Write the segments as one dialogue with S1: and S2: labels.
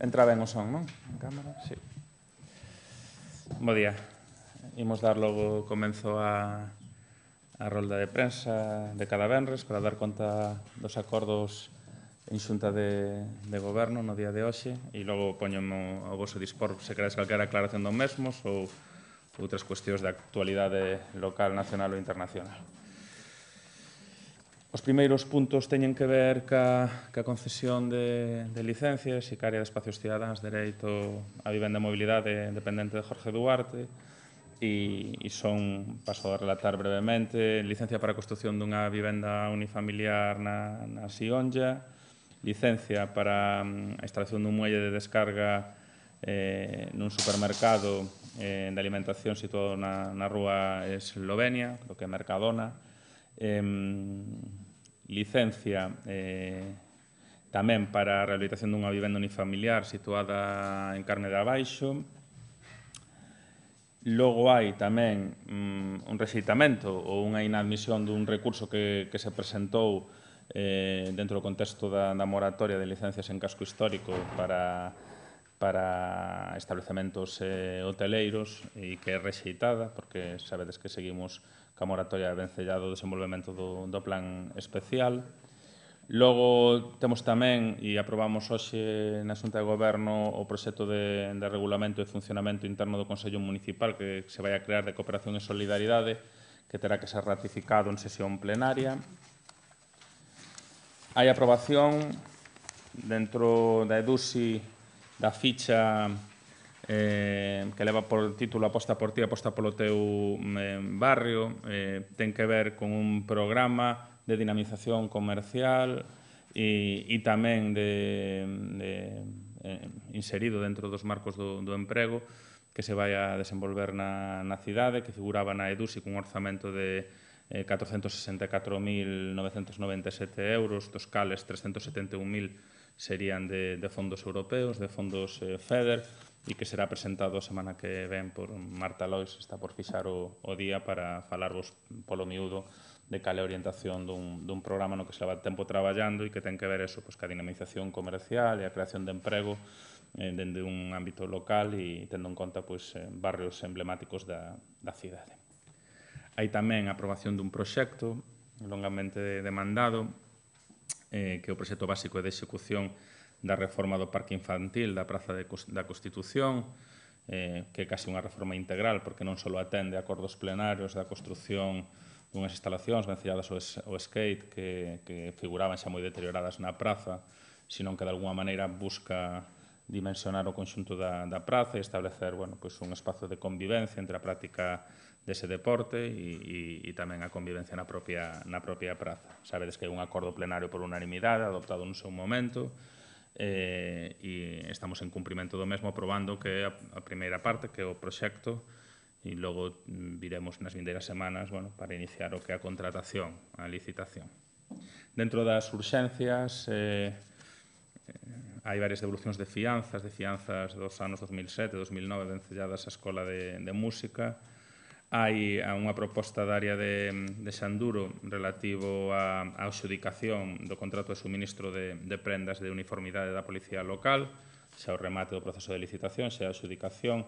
S1: Entra ben o son, non? En cámara? Sí. Bo día. Imos dar logo comenzo a rolda de prensa de cada venres para dar conta dos acordos en xunta de goberno no día de hoxe e logo poñemo ao vosso dispor se queres calquera aclaración dos mesmos ou outras cuestións de actualidade local, nacional ou internacional. Os primeiros puntos teñen que ver ca concesión de licencias e ca área de espacios cidadáns, dereito á vivenda e mobilidade dependente de Jorge Duarte e son, paso a relatar brevemente, licencia para a construción dunha vivenda unifamiliar na Sionlla, licencia para a instalación dun muelle de descarga nun supermercado de alimentación situado na rúa Eslovenia, creo que é Mercadona, licencia tamén para a rehabilitación dunha vivenda unifamiliar situada en Carme de Abaixo. Logo hai tamén un rexeitamento ou unha inadmisión dun recurso que se presentou dentro do contexto da moratoria de licencias en casco histórico para establecementos hoteleiros e que é rexeitada porque sabedes que seguimos ca moratoria de vencellado do desenvolvemento do plan especial. Logo temos tamén, e aprobamos hoxe na Xunta de Goberno, o proxecto de regulamento e funcionamento interno do Consello Municipal que se vai a crear de Cooperación e Solidaridade, que terá que ser ratificado en sesión plenaria. Hai aprobación dentro da EDUSI da ficha que leva por título Aposta por ti, aposta polo teu barrio. Ten que ver con un programa de dinamización comercial e tamén inserido dentro dos marcos do emprego que se vai a desenvolver na cidade, que figuraba na EDUSI cun orzamento de 464.997 euros, dos cales 371.000 serían de fondos europeos, de fondos FEDER, e que será presentado a semana que ven por Marta Lois, está por fixar o día para falarvos polo miúdo de cal é a orientación dun programa no que se leva tempo traballando e que ten que ver eso, ca dinamización comercial e a creación de emprego dende un ámbito local e tendo en conta barrios emblemáticos da cidade. Hai tamén a aprobación dun proxecto longamente demandado que é o proxecto básico de execución da reforma do parque infantil da Praza da Constitución, que é casi unha reforma integral, porque non só atende a acordos plenarios da construción dunhas instalacións vencelladas ao skate que figuraban xa moi deterioradas na praza, senón que de alguma maneira busca dimensionar o conxunto da praza e establecer un espazo de convivencia entre a práctica dese deporte e tamén a convivencia na propia praza. Sabedes que hai un acordo plenario por unanimidade adoptado no seu momento e estamos en cumprimento do mesmo aprobando que a primeira parte, que é o proxecto, e logo viremos nas vindeiras semanas para iniciar o que é a contratación, a licitación. Dentro das urxencias hai varias devolucións de fianzas dos anos 2007 e 2009 vencelladas á Escola de Música. Hai unha proposta da área de Xanduro relativo á adxudicación do contrato de suministro de prendas de uniformidade da Policía Local, xa o remate do proceso de licitación, xa a adxudicación,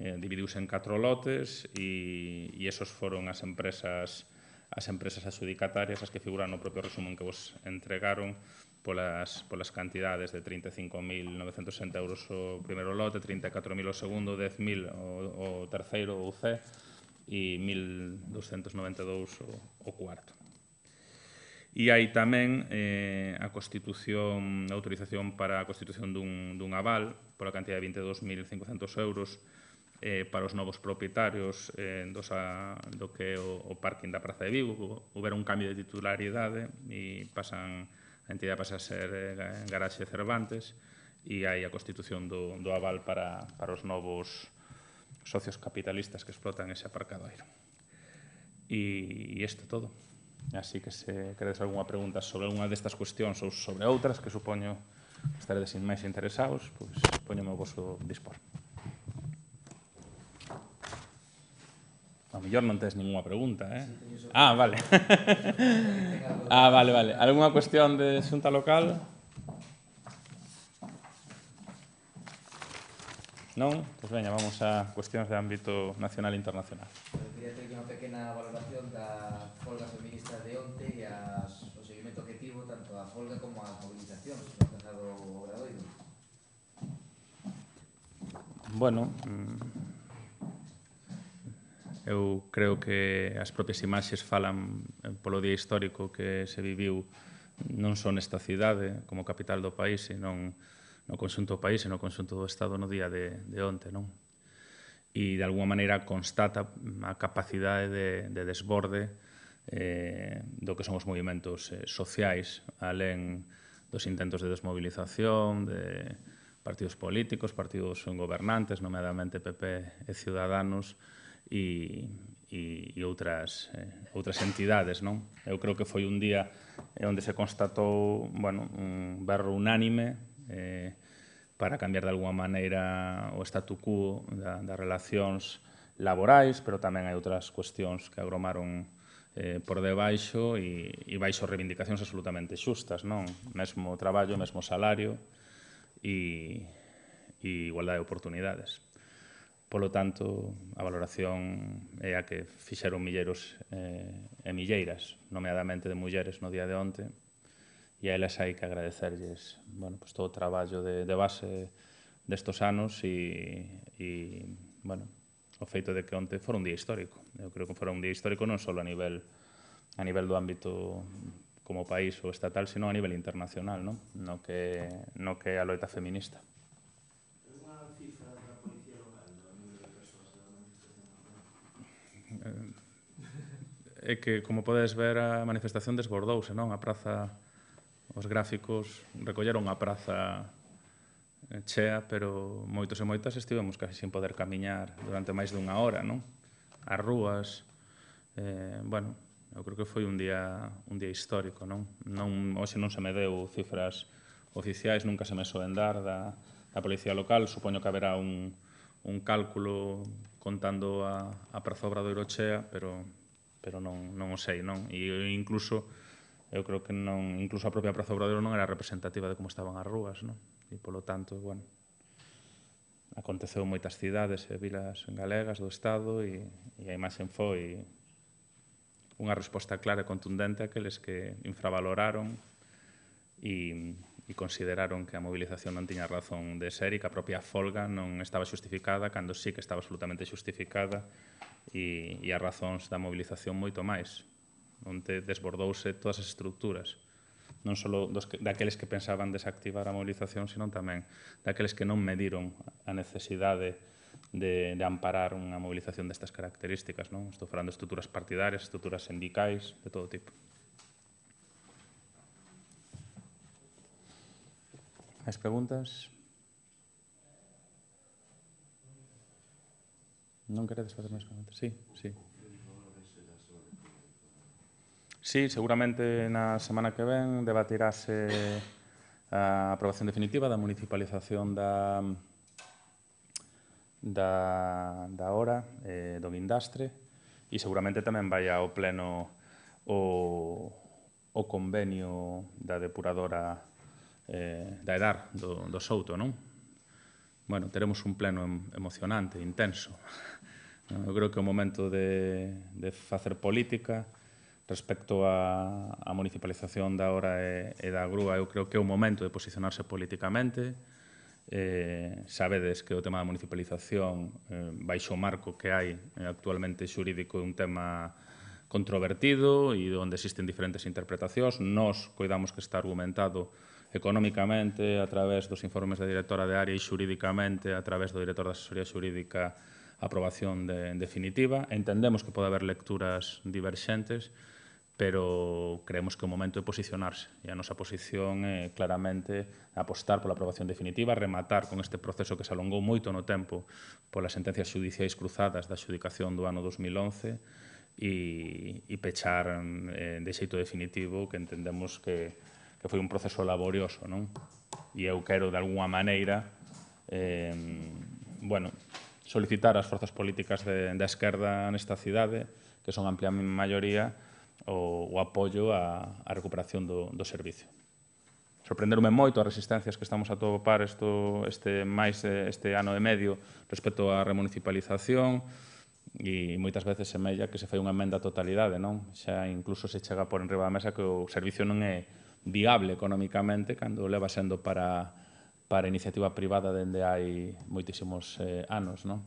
S1: dividiuse en 4 lotes e esos foron as empresas adxudicatarias as que figuran no propio resumen que vos entregaron polas cantidades de 35.960 euros o primeiro lote, 34.000 o segundo, 10.000 o terceiro ou C e 1.292 o cuarto. E hai tamén a autorización para a constitución dun aval pola cantidad de 22.500 euros para os novos propietarios do que é o parking da Praza de Vigo. Houbera un cambio de titularidade e a entidade pasa a ser Garaxe Cervantes e hai a constitución do aval para os novos socios capitalistas que explotan ese aparcadoiro. E isto todo. Así que se queredes algunha pregunta sobre algunha destas cuestións ou sobre outras que supoño estaredes máis interesados, pois poñome o vosso dispor. A mellor non tes ninguna pregunta, vale. Vale. Algunha cuestión de Xunta Local? Non? Pois veña, vamos a cuestións de ámbito nacional e internacional.
S2: Quería ter unha pequena valoración da folga feminista de onte e o seguimento que tivo tanto a folga como as movilizacións no pasado Obradoiro.
S1: Bueno, eu creo que as propias imaxes falan polo día histórico que se viviu non só nesta cidade como capital do país, senón no conxunto do país e no conxunto do Estado no día de onte, non? E de alguma maneira constata a capacidade de desborde do que son os movimentos sociais, alén dos intentos de desmovilización, de partidos políticos, partidos gobernantes, nomeadamente PP e Ciudadanos, e outras entidades, non? Eu creo que foi un día onde se constatou, bueno, un berro unánime para cambiar de alguma maneira o statu quo das relacións laborais, pero tamén hai outras cuestións que agromaron por debaixo e baixo reivindicacións absolutamente xustas, non? Mesmo traballo, mesmo salario e igualdade de oportunidades. Polo tanto, a valoración é a que fixeron milleiros e milleiras, nomeadamente de mulleres no día de onte, e a elas hai que agradecerlles, bueno, pues todo o traballo de base destos anos e bueno, o feito de que onte fora un día histórico. Eu creo que fora un día histórico non só a nivel do ámbito como país ou estatal, sino a nivel internacional, non? No que é a loita feminista.
S3: Unha cifra da Policía Local do número de persoas da manifestación?
S1: É que, como podes ver, a manifestación desbordouse, non? A praza, os gráficos recolleron a praza chea, pero moitos e moitas estivemos casi sin poder camiñar durante máis dunha hora, non? As rúas, bueno, eu creo que foi un día histórico, non? Hoxe non se me deu cifras oficiais, nunca se me soen dar da Policía Local, supoño que haberá un cálculo contando a Praza Obradoiro chea, pero non o sei, non? E incluso, eu creo que incluso a propia Praza Obradoiro non era representativa de como estaban as rúas, non? E, polo tanto, bueno, aconteceu en moitas cidades e vilas galegas do Estado e a imaxen foi unha resposta clara e contundente àqueles que infravaloraron e consideraron que a movilización non tiña razón de ser e que a propia folga non estaba xustificada, cando sí que estaba absolutamente xustificada e as razóns da movilización moito máis, onde desbordouse todas as estructuras, non só daqueles que pensaban desactivar a movilización, sino tamén daqueles que non mediron a necesidade de amparar unha movilización destas características, non? Estou falando de estruturas partidarias, estruturas sindicais, de todo tipo. Máis preguntas? Non queredes facer máis preguntas? Sí, sí. Sí, seguramente na semana que ven debatirase a aprobación definitiva da municipalización da hora do guindastre e seguramente tamén vai ao pleno o convenio da depuradora da EDAR do Souto, non? Bueno, teremos un pleno emocionante, intenso. Eu creo que é o momento de facer política respecto á municipalización da hora e da grúa. Eu creo que é o momento de posicionarse políticamente. Sabedes que o tema da municipalización baixo o marco que hai actualmente xurídico é un tema controvertido e onde existen diferentes interpretacións. Nós coidamos que está argumentado económicamente a través dos informes da directora de área e xurídicamente a través do director da asesoría xurídica a aprobación definitiva. Entendemos que pode haber lecturas diverxentes, pero creemos que o momento é posicionarse e a nosa posición é claramente apostar pola aprobación definitiva, rematar con este proceso que se alongou moito no tempo polas sentencias xudiciais cruzadas da xudicación do ano 2011 e pechar de xeito definitivo que entendemos que foi un proceso laborioso, non? E eu quero, de alguma maneira, bueno, solicitar ás forzas políticas da esquerda nesta cidade, que son amplia maioría, o apoio á recuperación do servicio. sorprenderume moito as resistencias que estamos a topar este ano e medio respecto á remunicipalización, e moitas veces semella que se fai unha emenda a totalidade, non? Xa incluso se chega por enriba da mesa que o servicio non é viable económicamente cando leva sendo para iniciativa privada dende hai moitísimos anos, non?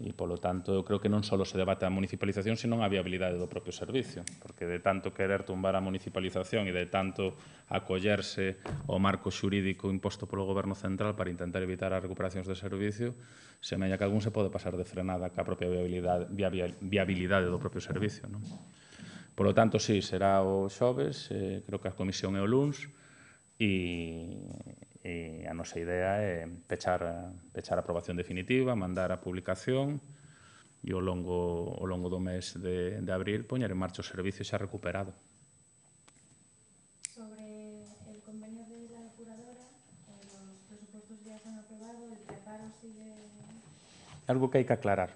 S1: E, polo tanto, eu creo que non só se debate a municipalización, senón a viabilidade do propio servicio, porque de tanto querer tumbar a municipalización e de tanto acollerse ao marco xurídico imposto polo Goberno Central para intentar evitar as recuperacións de servicio, semella que algún se pode pasar de frenada ca propia viabilidade do propio servicio, non? Por lo tanto, sí, será o xoves, creo que a comisión é o luns, e a nosa idea é pechar a aprobación definitiva, mandar a publicación e ao longo do mes de abril poñer en marcha o servicio xa recuperado.
S4: Sobre el convenio de la depuradora, los presupuestos ya se han aprobado, el preparo sigue...
S1: Algo que hai que aclarar.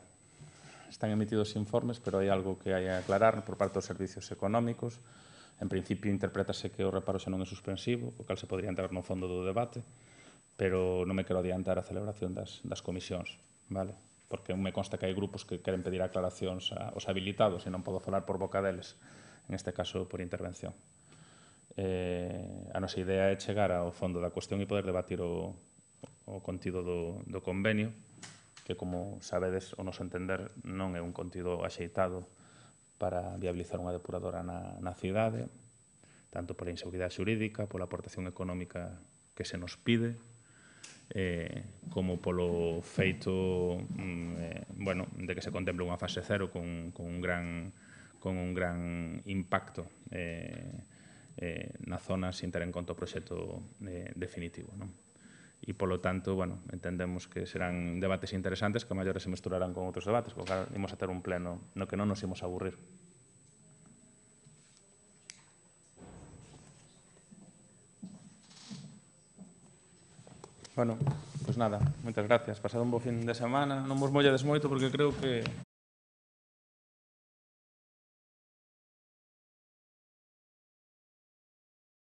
S1: Están emitidos informes, pero hai algo que hai que aclarar por parte dos servicios económicos. En principio, interprétase que o reparo xa non é suspensivo, o cal se podría entrar no fondo do debate, pero non me quero adiantar a celebración das comisións, vale? Porque me consta que hai grupos que queren pedir aclaracións aos habilitados e non podo falar por boca deles, en este caso por intervención. A nosa idea é chegar ao fondo da cuestión e poder debatir o contido do convenio, que, como sabedes, o noso entender non é un contido axeitado para viabilizar unha depuradora na cidade, tanto pola inseguridade xurídica, pola aportación económica que se nos pide, como polo feito de que se contemple unha fase cero con un gran impacto na zona sin ter en conta o proxecto definitivo, non? E, polo tanto, entendemos que serán debates interesantes que a maiores se mesturarán con outros debates, co cal imos a ter un pleno no que non nos imos aburrir. Bueno, pois nada, moitas gracias. Pasad un bo fin de semana. Non vos molledes moito porque creo que